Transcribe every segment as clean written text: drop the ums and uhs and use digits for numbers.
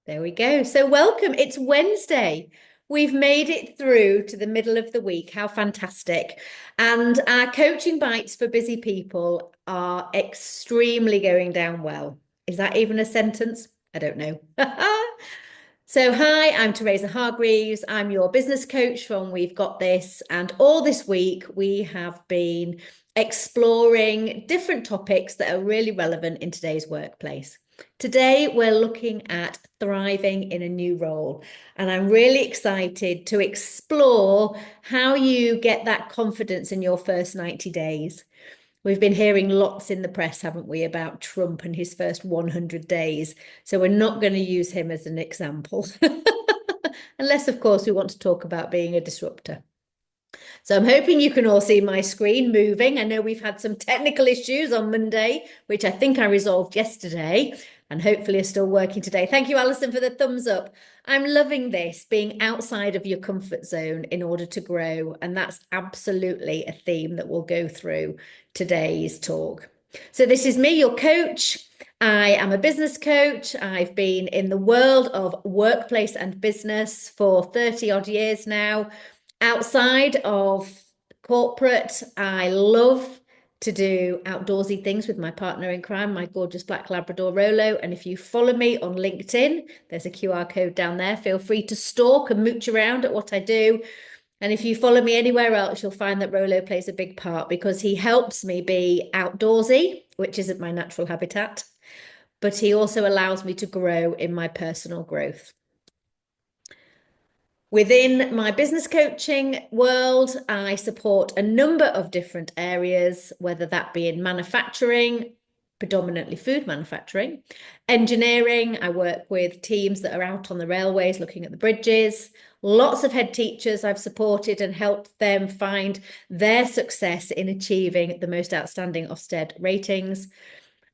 There we go. So, welcome. It's Wednesday. We've made it through to the middle of the week. How fantastic. And our coaching bites for busy people are extremely going down well. Is that even a sentence? I don't know. So, hi, I'm Teresa Hargreaves. I'm your business coach from We've Got This. And all this week, we have been exploring different topics that are really relevant in today's workplace. Today, we're looking at thriving in a new role. And I'm really excited to explore how you get that confidence in your first 90 days. We've been hearing lots in the press, haven't we, about Trump and his first 100 days. So we're not going to use him as an example. Unless, of course, we want to talk about being a disruptor. So I'm hoping you can all see my screen moving. I know we've had some technical issues on Monday, which I think I resolved yesterday, and hopefully are still working today. Thank you, Alison, for the thumbs up. I'm loving this, being outside of your comfort zone in order to grow. And that's absolutely a theme that we'll go through today's talk. So this is me, your coach. I am a business coach. I've been in the world of workplace and business for 30 odd years now. Outside of corporate, I love to do outdoorsy things with my partner in crime, my gorgeous black Labrador Rolo. And if you follow me on LinkedIn, there's a QR code down there. Feel free to stalk and mooch around at what I do. And if you follow me anywhere else, you'll find that Rolo plays a big part because he helps me be outdoorsy, which isn't my natural habitat, but he also allows me to grow in my personal growth. Within my business coaching world, I support a number of different areas, whether that be in manufacturing, predominantly food manufacturing, engineering. I work with teams that are out on the railways looking at the bridges. Lots of head teachers I've supported and helped them find their success in achieving the most outstanding Ofsted ratings.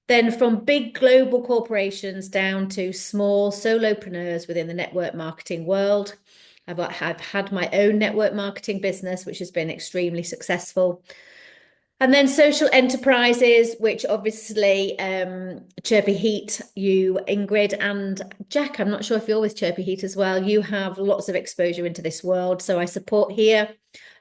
Then from big global corporations down to small solopreneurs within the network marketing world. I've had my own network marketing business, which has been extremely successful. And then social enterprises, which obviously Chirpy Heat, you, Ingrid, and Jack, I'm not sure if you're with Chirpy Heat as well. You have lots of exposure into this world. So I support here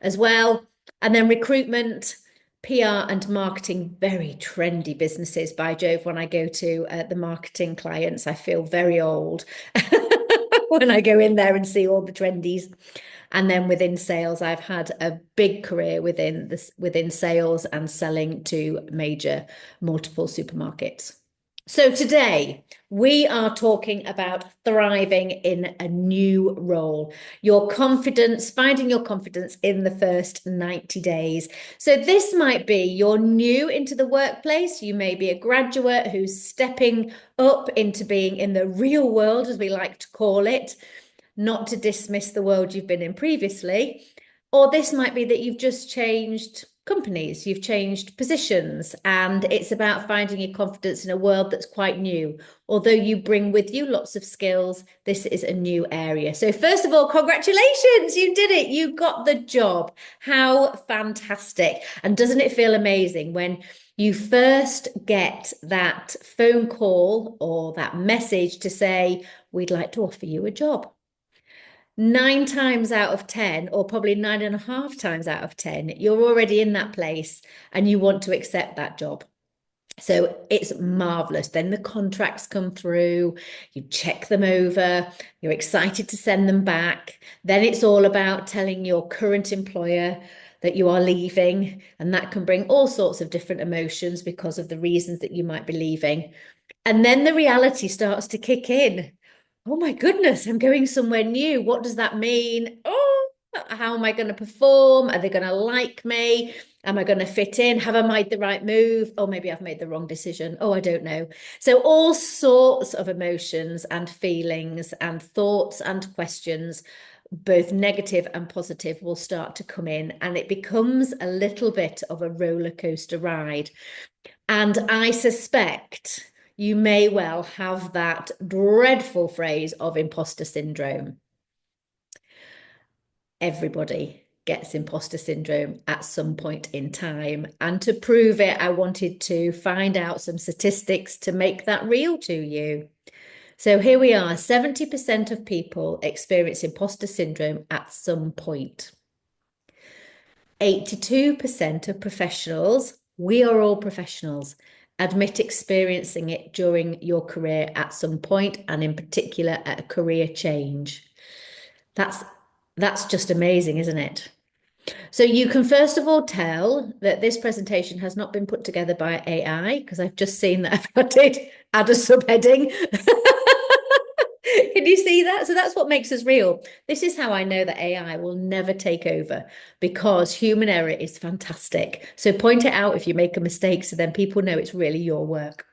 as well. And then recruitment, PR and marketing, very trendy businesses. By Jove, when I go to the marketing clients, I feel very old when I go in there and see all the trendies. And then within sales, I've had a big career within sales and selling to major multiple supermarkets. So today we are talking about thriving in a new role, your confidence, finding your confidence in the first 90 days. So this might be you're new into the workplace. You may be a graduate who's stepping up into being in the real world, as we like to call it, not to dismiss the world you've been in previously. Or this might be that you've just changed companies, you've changed positions, and it's about finding your confidence in a world that's quite new. Although you bring with you lots of skills, this is a new area. So first of all, congratulations, you did it. You got the job. How fantastic. And doesn't it feel amazing when you first get that phone call or that message to say, we'd like to offer you a job? 9 times out of 10, or probably 9.5 times out of 10, you're already in that place and you want to accept that job. So it's marvelous. Then the contracts come through, you check them over, you're excited to send them back. Then it's all about telling your current employer that you are leaving, and that can bring all sorts of different emotions because of the reasons that you might be leaving. And then the reality starts to kick in. Oh my goodness, I'm going somewhere new. What does that mean? Oh, how am I going to perform? Are they going to like me? Am I going to fit in? Have I made the right move? Or maybe I've made the wrong decision. Oh, I don't know. So all sorts of emotions and feelings and thoughts and questions, both negative and positive, will start to come in, and it becomes a little bit of a roller coaster ride. And I suspect you may well have that dreadful phrase of imposter syndrome. Everybody gets imposter syndrome at some point in time. And to prove it, I wanted to find out some statistics to make that real to you. So here we are, 70% of people experience imposter syndrome at some point. 82% of professionals, we are all professionals, admit experiencing it during your career at some point, and in particular at a career change. That's just amazing, isn't it? So you can first of all tell that this presentation has not been put together by AI, because I've just seen that I did add a subheading. Can you see that? So that's what makes us real. This is how I know that AI will never take over, because human error is fantastic. So point it out if you make a mistake, so then people know it's really your work.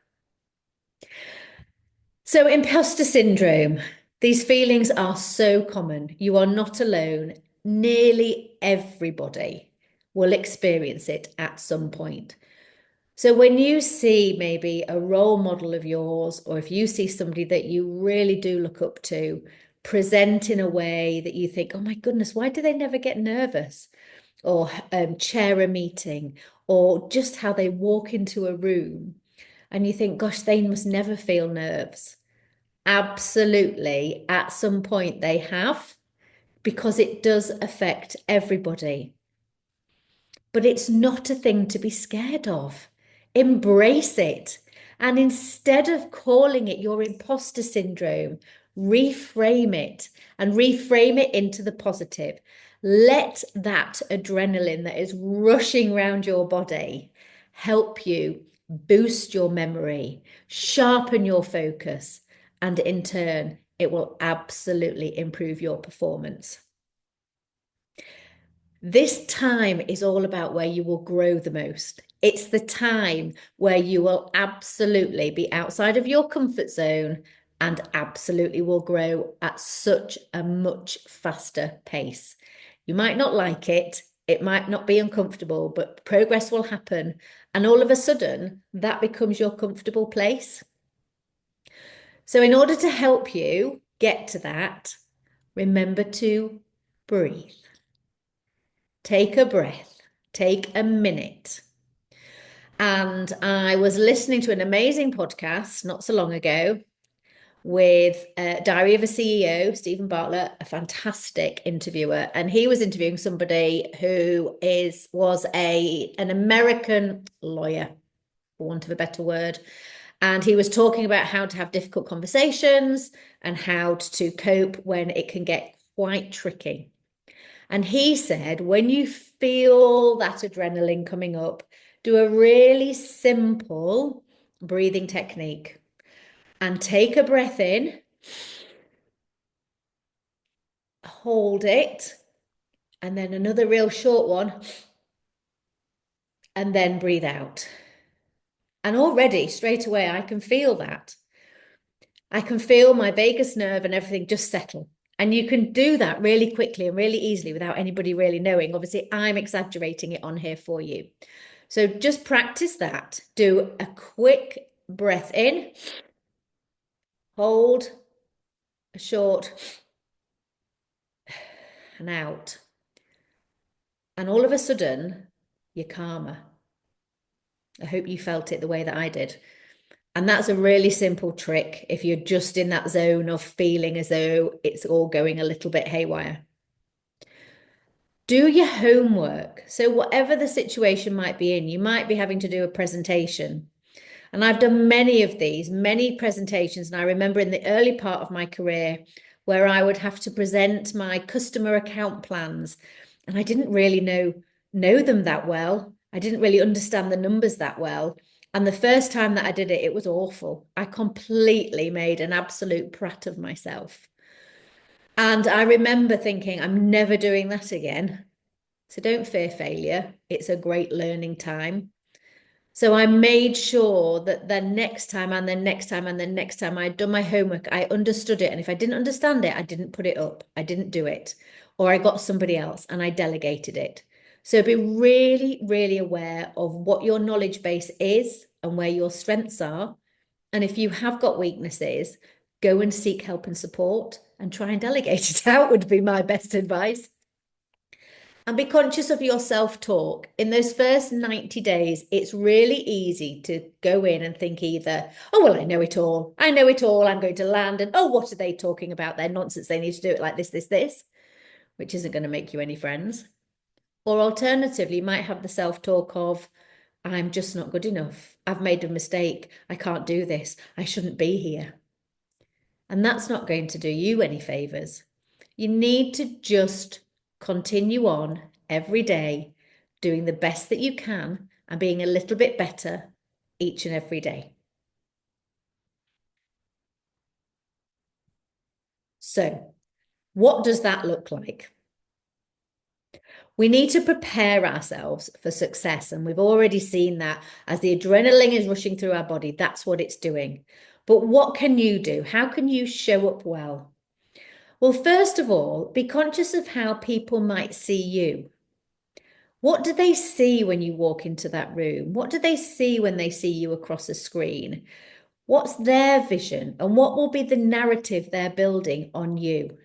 So imposter syndrome, these feelings are so common. You are not alone. Nearly everybody will experience it at some point. So when you see maybe a role model of yours, or if you see somebody that you really do look up to, present in a way that you think, oh my goodness, why do they never get nervous? Or chair a meeting, or just how they walk into a room, and you think, gosh, they must never feel nerves. Absolutely, at some point they have, because it does affect everybody. But it's not a thing to be scared of. Embrace it. And instead of calling it your imposter syndrome, reframe it and reframe it into the positive. Let that adrenaline that is rushing around your body help you boost your memory, sharpen your focus, and in turn, it will absolutely improve your performance. This time is all about where you will grow the most. It's the time where you will absolutely be outside of your comfort zone and absolutely will grow at such a much faster pace. You might not like it, it might not be uncomfortable, but progress will happen. And all of a sudden, that becomes your comfortable place. So, in order to help you get to that, remember to breathe. Take a breath, take a minute. And I was listening to an amazing podcast not so long ago with Diary of a CEO, Stephen Bartlett, a fantastic interviewer. And he was interviewing somebody who was an American lawyer, for want of a better word. And he was talking about how to have difficult conversations and how to cope when it can get quite tricky. And he said, when you feel that adrenaline coming up, do a really simple breathing technique and take a breath in, hold it, and then another real short one, and then breathe out. And already straight away, I can feel that. I can feel my vagus nerve and everything just settle. And you can do that really quickly and really easily without anybody really knowing. Obviously, I'm exaggerating it on here for you. So just practice that. Do a quick breath in, hold, a short, and out. And all of a sudden, you're calmer. I hope you felt it the way that I did. And that's a really simple trick if you're just in that zone of feeling as though it's all going a little bit haywire. Do your homework. So whatever the situation might be in, you might be having to do a presentation. And I've done many of these, many presentations. And I remember in the early part of my career where I would have to present my customer account plans. And I didn't really know them that well. I didn't really understand the numbers that well. And the first time that I did it, it was awful. I completely made an absolute brat of myself. And I remember thinking, I'm never doing that again. So don't fear failure. It's a great learning time. So I made sure that the next time and the next time and the next time I'd done my homework, I understood it. And if I didn't understand it, I didn't put it up. I didn't do it. Or I got somebody else and I delegated it. So be really, really aware of what your knowledge base is and where your strengths are. And if you have got weaknesses, go and seek help and support and try and delegate it out would be my best advice. And be conscious of your self-talk. In those first 90 days, it's really easy to go in and think either, oh, well, I know it all. I know it all. I'm going to land. And oh, what are they talking about? Their nonsense. They need to do it like this, which isn't going to make you any friends. Or alternatively, you might have the self-talk of, I'm just not good enough. I've made a mistake. I can't do this. I shouldn't be here. And that's not going to do you any favors. You need to just continue on every day, doing the best that you can and being a little bit better each and every day. So, what does that look like? We need to prepare ourselves for success. And we've already seen that as the adrenaline is rushing through our body, that's what it's doing. But what can you do? How can you show up well? Well, first of all, be conscious of how people might see you. What do they see when you walk into that room? What do they see when they see you across a screen? What's their vision and what will be the narrative they're building on you?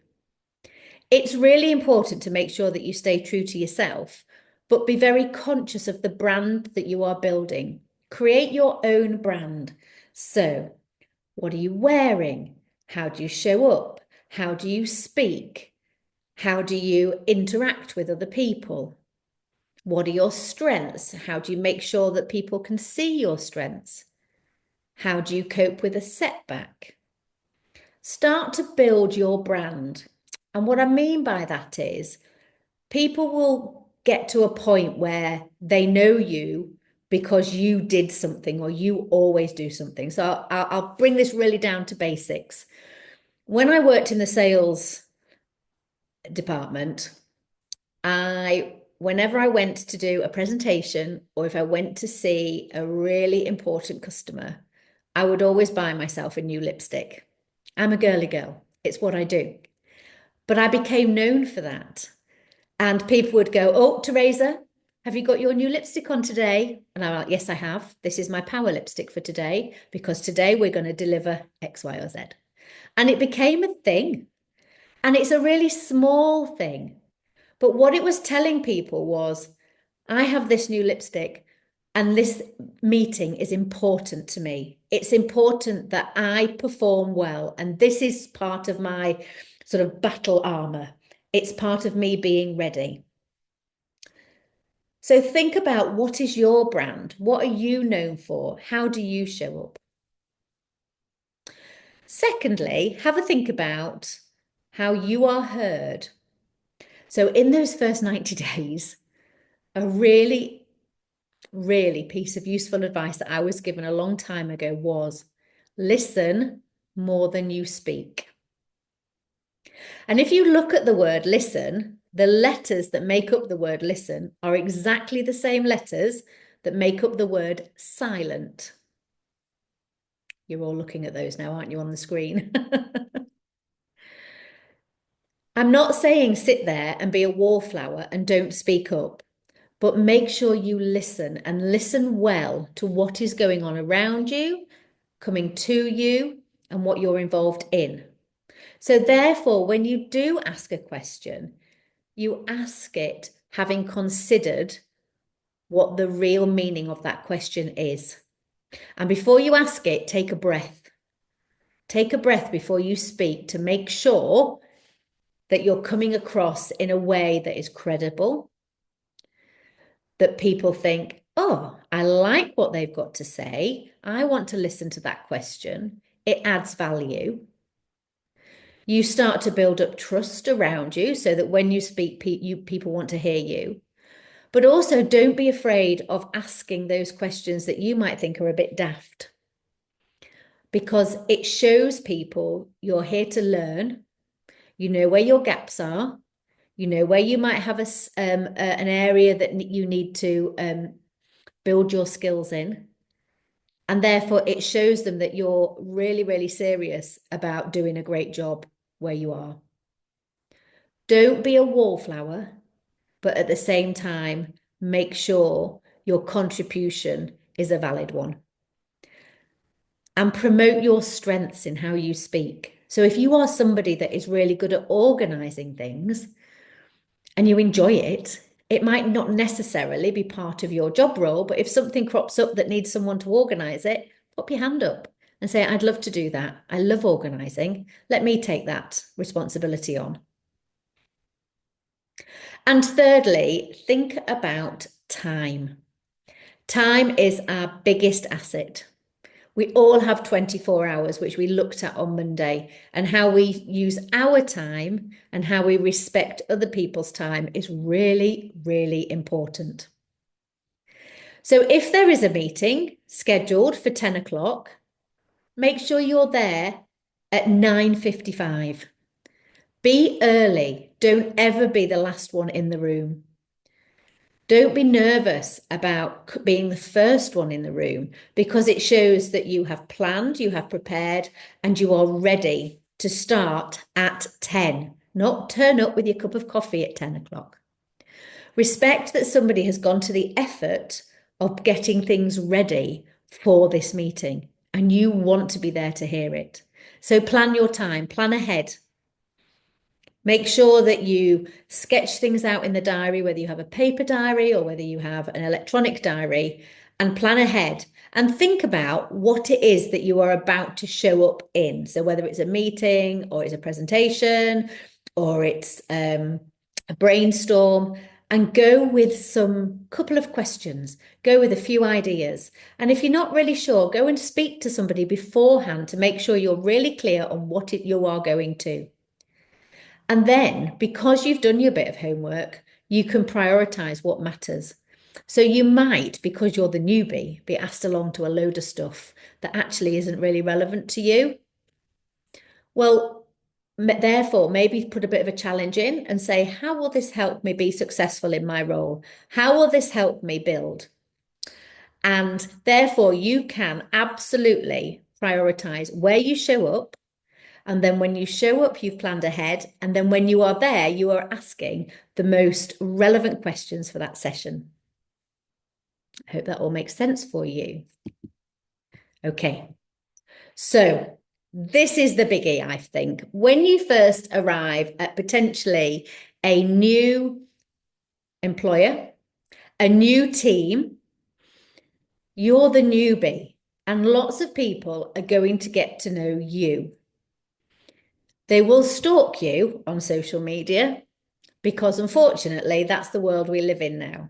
It's really important to make sure that you stay true to yourself, but be very conscious of the brand that you are building. Create your own brand. So, what are you wearing? How do you show up? How do you speak? How do you interact with other people? What are your strengths? How do you make sure that people can see your strengths? How do you cope with a setback? Start to build your brand. And what I mean by that is people will get to a point where they know you because you did something or you always do something. So I'll bring this really down to basics. When I worked in the sales department, whenever I went to do a presentation or if I went to see a really important customer, I would always buy myself a new lipstick. I'm a girly girl. It's what I do. But I became known for that. And people would go, oh, Teresa, have you got your new lipstick on today? And I'm like, yes, I have. This is my power lipstick for today because today we're going to deliver X, Y, or Z. And it became a thing. And it's a really small thing. But what it was telling people was, I have this new lipstick and this meeting is important to me. It's important that I perform well. And this is part of my sort of battle armor. It's part of me being ready. So think about what is your brand? What are you known for? How do you show up? Secondly, have a think about how you are heard. So in those first 90 days, a really piece of useful advice that I was given a long time ago was listen more than you speak. And if you look at the word listen, the letters that make up the word listen are exactly the same letters that make up the word silent. You're all looking at those now, aren't you, on the screen? I'm not saying sit there and be a wallflower and don't speak up, but make sure you listen and listen well to what is going on around you, coming to you, and what you're involved in. So therefore, when you do ask a question, you ask it having considered what the real meaning of that question is. And before you ask it, take a breath. Take a breath before you speak to make sure that you're coming across in a way that is credible, that people think, oh, I like what they've got to say. I want to listen to that question. It adds value. You start to build up trust around you so that when you speak, people want to hear you. But also don't be afraid of asking those questions that you might think are a bit daft, because it shows people you're here to learn. You know where your gaps are. You know where you might have an area that you need to build your skills in. And therefore, it shows them that you're really serious about doing a great job where you are. Don't be a wallflower, but at the same time, make sure your contribution is a valid one. And promote your strengths in how you speak. So if you are somebody that is really good at organizing things and you enjoy it, It might not necessarily be part of your job role, but if something crops up that needs someone to organise it, put your hand up and say, I'd love to do that. I love organising. Let me take that responsibility on. And thirdly, think about time. Time is our biggest asset. We all have 24 hours, which we looked at on Monday, and how we use our time and how we respect other people's time is really, really important. So if there is a meeting scheduled for 10 o'clock, make sure you're there at 9:55. Be early. Don't ever be the last one in the room. Don't be nervous about being the first one in the room, because it shows that you have planned, you have prepared, and you are ready to start at 10, not turn up with your cup of coffee at 10 o'clock. Respect that somebody has gone to the effort of getting things ready for this meeting, and you want to be there to hear it. So plan your time, plan ahead. Make sure that you sketch things out in the diary, whether you have a paper diary or whether you have an electronic diary, and plan ahead and think about what it is that you are about to show up in. So whether it's a meeting or it's a presentation or it's a brainstorm, and go with some couple of questions, go with a few ideas. And if you're not really sure, go and speak to somebody beforehand to make sure you're really clear on what you are going to. And then, because you've done your bit of homework, you can prioritize what matters. So you might, because you're the newbie, be asked along to a load of stuff that actually isn't really relevant to you. Well, therefore, maybe put a bit of a challenge in and say, how will this help me be successful in my role? How will this help me build? And therefore, you can absolutely prioritize where you show up. And then when you show up, you've planned ahead. And then when you are there, you are asking the most relevant questions for that session. I hope that all makes sense for you. Okay, so this is the biggie, I think. When you first arrive at potentially a new employer, a new team, you're the newbie, and lots of people are going to get to know you. They will stalk you on social media because, unfortunately, that's the world we live in now.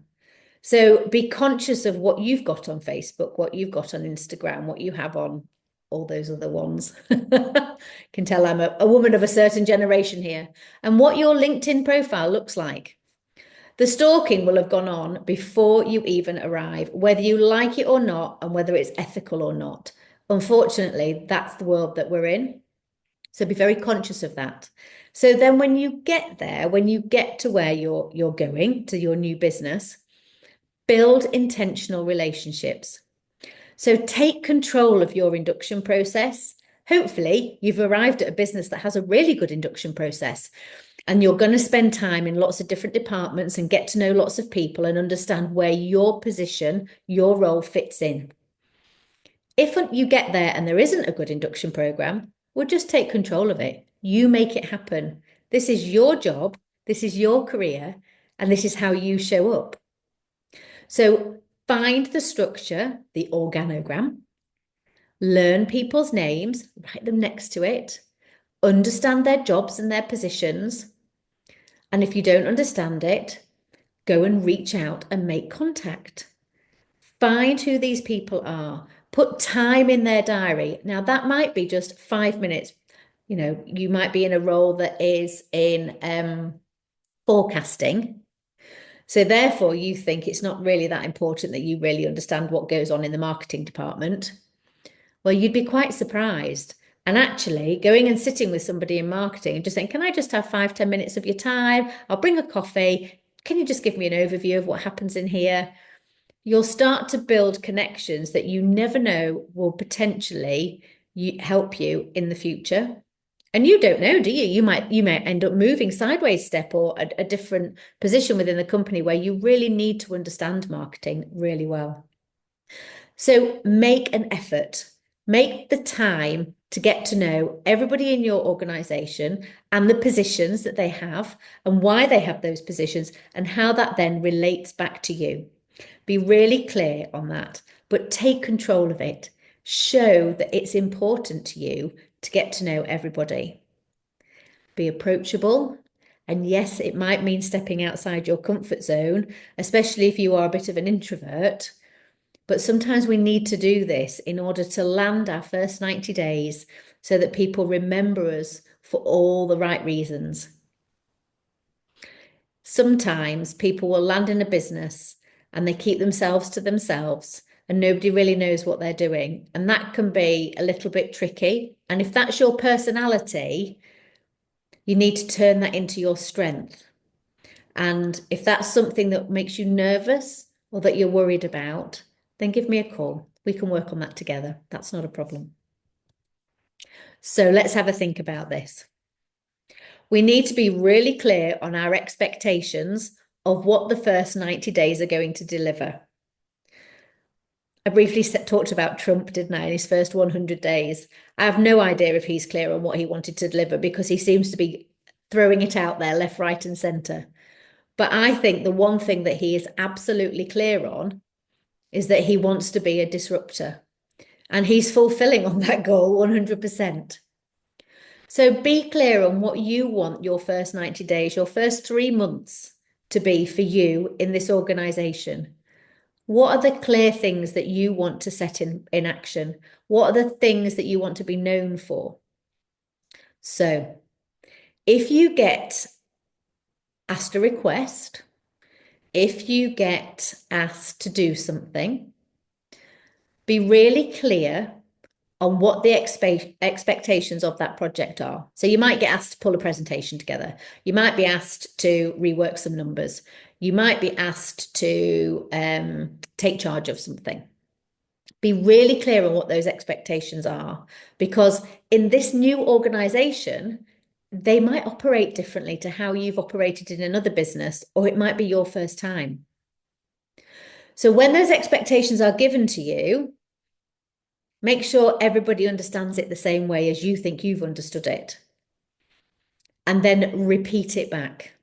So be conscious of what you've got on Facebook, what you've got on Instagram, what you have on all those other ones. Can tell I'm a woman of a certain generation here. And what your LinkedIn profile looks like. The stalking will have gone on before you even arrive, whether you like it or not, and whether it's ethical or not. Unfortunately, that's the world that we're in. So be very conscious of that. So then when you get there, when you get to where you're going, to your new business, build intentional relationships. So take control of your induction process. Hopefully, you've arrived at a business that has a really good induction process, and you're going to spend time in lots of different departments and get to know lots of people and understand where your position, your role fits in. If you get there and there isn't a good induction program, well, just take control of it. You make it happen. This is your job, this is your career, and this is how you show up. So find the structure, the organogram, learn people's names, write them next to it, understand their jobs and their positions. And if you don't understand it, go and reach out and make contact. Find who these people are. Put time in their diary. Now, that might be just 5 minutes. You know, you might be in a role that is in forecasting. So therefore, you think it's not really that important that you really understand what goes on in the marketing department. Well, you'd be quite surprised. And actually going and sitting with somebody in marketing and just saying, can I just have 5-10 minutes of your time? I'll bring a coffee. Can you just give me an overview of what happens in here? You'll start to build connections that you never know will potentially help you in the future. And you don't know, do you? You might end up moving sideways step or a different position within the company where you really need to understand marketing really well. So make an effort Make the time to get to know everybody in your organization and the positions that they have and why they have those positions and how that then relates back to you. Be really clear on that, but take control of it. Show that it's important to you to get to know everybody. Be approachable. And yes, it might mean stepping outside your comfort zone, especially if you are a bit of an introvert. But sometimes we need to do this in order to land our first 90 days so that people remember us for all the right reasons. Sometimes people will land in a business and they keep themselves to themselves and nobody really knows what they're doing. And that can be a little bit tricky. And if that's your personality, you need to turn that into your strength. And if that's something that makes you nervous or that you're worried about, then give me a call. We can work on that together. That's not a problem. So let's have a think about this. We need to be really clear on our expectations of what the first 90 days are going to deliver. I briefly talked about Trump, didn't I, in his first 100 days. I have no idea if he's clear on what he wanted to deliver because he seems to be throwing it out there left, right, and centre. But I think the one thing that he is absolutely clear on is that he wants to be a disruptor. And he's fulfilling on that goal 100%. So be clear on what you want your first 90 days, your first 3 months to be for you in this organization. What are the clear things that you want to set in action? What are the things that you want to be known for? So if you get asked a request, if you get asked to do something, be really clear on what the expectations of that project are. So you might get asked to pull a presentation together. You might be asked to rework some numbers. You might be asked to take charge of something. Be really clear on what those expectations are, because in this new organization, they might operate differently to how you've operated in another business, or it might be your first time. So when those expectations are given to you, make sure everybody understands it the same way as you think you've understood it. And then repeat it back.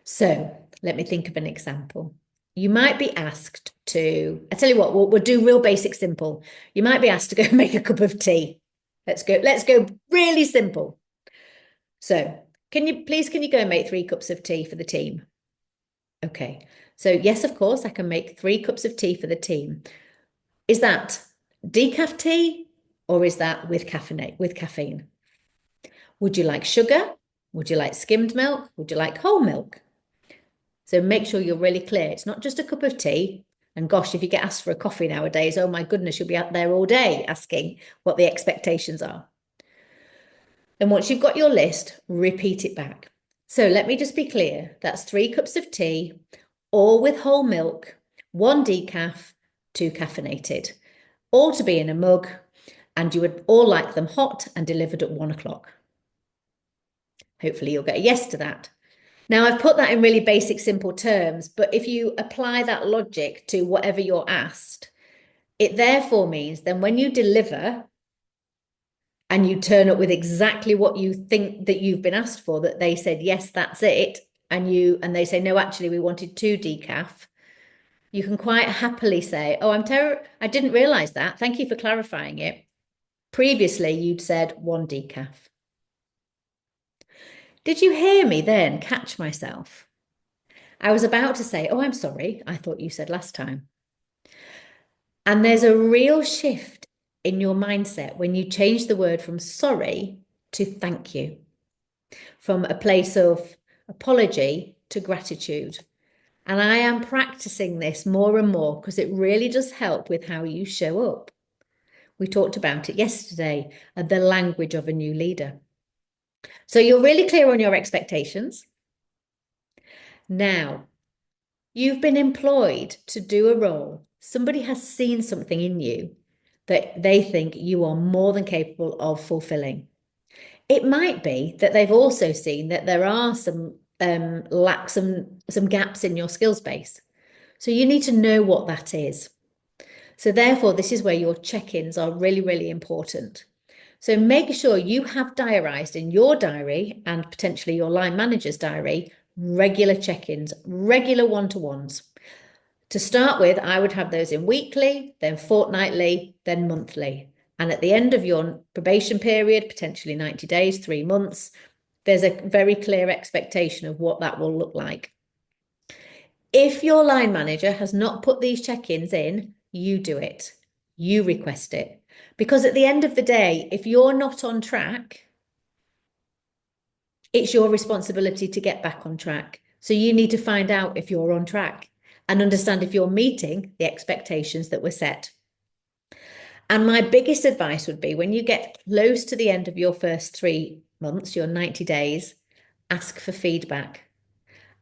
So let me think of an example. You might be asked to, I tell you what, we'll do real basic simple. You might be asked to go make a cup of tea. Let's go really simple. So can you go and make 3 cups of tea for the team? Okay. So yes, of course, I can make 3 cups of tea for the team. Is that decaf tea or is that with caffeine? Would you like sugar? Would you like skimmed milk? Would you like whole milk? So make sure you're really clear. It's not just a cup of tea. And gosh, if you get asked for a coffee nowadays, oh my goodness, you'll be out there all day asking what the expectations are. And once you've got your list, repeat it back. So let me just be clear. That's 3 cups of tea, all with whole milk, 1 decaf, 2 caffeinated, all to be in a mug, and you would all like them hot and delivered at 1 o'clock. Hopefully you'll get a yes to that. Now, I've put that in really basic, simple terms, but if you apply that logic to whatever you're asked, it therefore means then when you deliver and you turn up with exactly what you think that you've been asked for, that they said, yes, that's it, and they say, no, actually, we wanted 2 decaf, you can quite happily say, oh, I didn't realize that. Thank you for clarifying it. Previously, you'd said 1 decaf. Did you hear me then catch myself? I was about to say, oh, I'm sorry. I thought you said last time. And there's a real shift in your mindset when you change the word from sorry to thank you, from a place of apology to gratitude. And I am practicing this more and more because it really does help with how you show up. We talked about it yesterday, the language of a new leader. So you're really clear on your expectations. Now, you've been employed to do a role. Somebody has seen something in you that they think you are more than capable of fulfilling. It might be that they've also seen that there are some gaps in your skills base. So you need to know what that is. So therefore, this is where your check-ins are really, really important. So make sure you have diarised in your diary and potentially your line manager's diary, regular check-ins, regular one-to-ones. To start with, I would have those in weekly, then fortnightly, then monthly. And at the end of your probation period, potentially 90 days, 3 months, there's a very clear expectation of what that will look like. If your line manager has not put these check-ins in, you do it. You request it. Because at the end of the day, if you're not on track, it's your responsibility to get back on track. So you need to find out if you're on track and understand if you're meeting the expectations that were set. And my biggest advice would be when you get close to the end of your first 3 months, your 90 days, ask for feedback.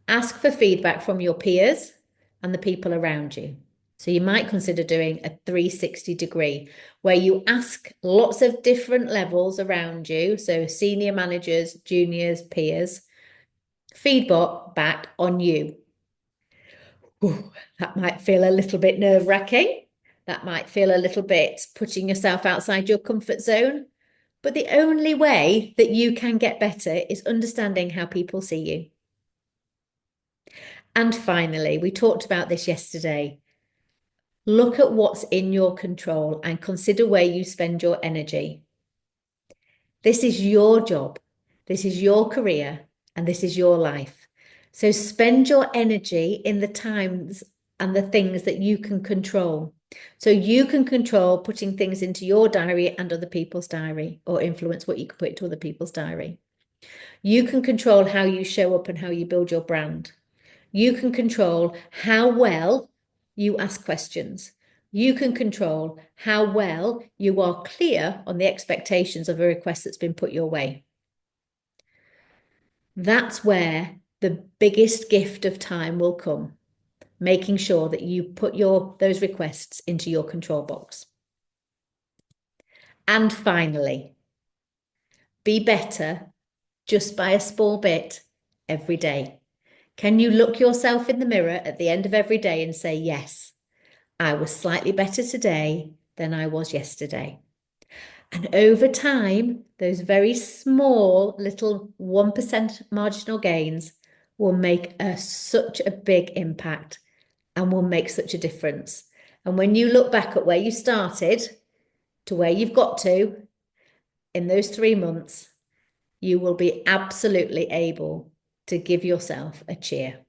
Ask for feedback from your peers and the people around you. So you might consider doing a 360-degree where you ask lots of different levels around you, so senior managers, juniors, peers, feedback back on you. Ooh, that might feel a little bit nerve-wracking. That might feel a little bit putting yourself outside your comfort zone. But the only way that you can get better is understanding how people see you. And finally, we talked about this yesterday. Look at what's in your control and consider where you spend your energy. This is your job, this is your career, and this is your life. So spend your energy in the times and the things that you can control. So you can control putting things into your diary and other people's diary, or influence what you can put into other people's diary. You can control how you show up and how you build your brand. You can control how well you ask questions. You can control how well you are clear on the expectations of a request that's been put your way. That's where the biggest gift of time will come, making sure that you put those requests into your control box. And finally, be better just by a small bit every day. Can you look yourself in the mirror at the end of every day and say, yes, I was slightly better today than I was yesterday? And over time, those very small little 1% marginal gains will make such a big impact and will make such a difference. And when you look back at where you started to where you've got to in those 3 months, you will be absolutely able to give yourself a cheer.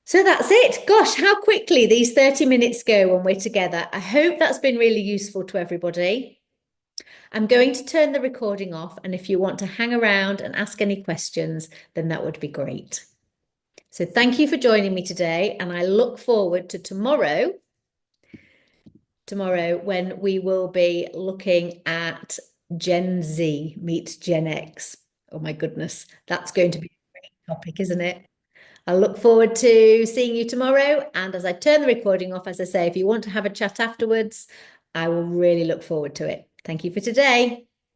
So that's it. Gosh, how quickly these 30 minutes go when we're together. I hope that's been really useful to everybody. I'm going to turn the recording off, and if you want to hang around and ask any questions, then that would be great. So thank you for joining me today, and I look forward to tomorrow when we will be looking at Gen Z meet Gen X. Oh my goodness, that's going to be a great topic, isn't it? I look forward to seeing you tomorrow. And as I turn the recording off, as I say, if you want to have a chat afterwards, I will really look forward to it. Thank you for today.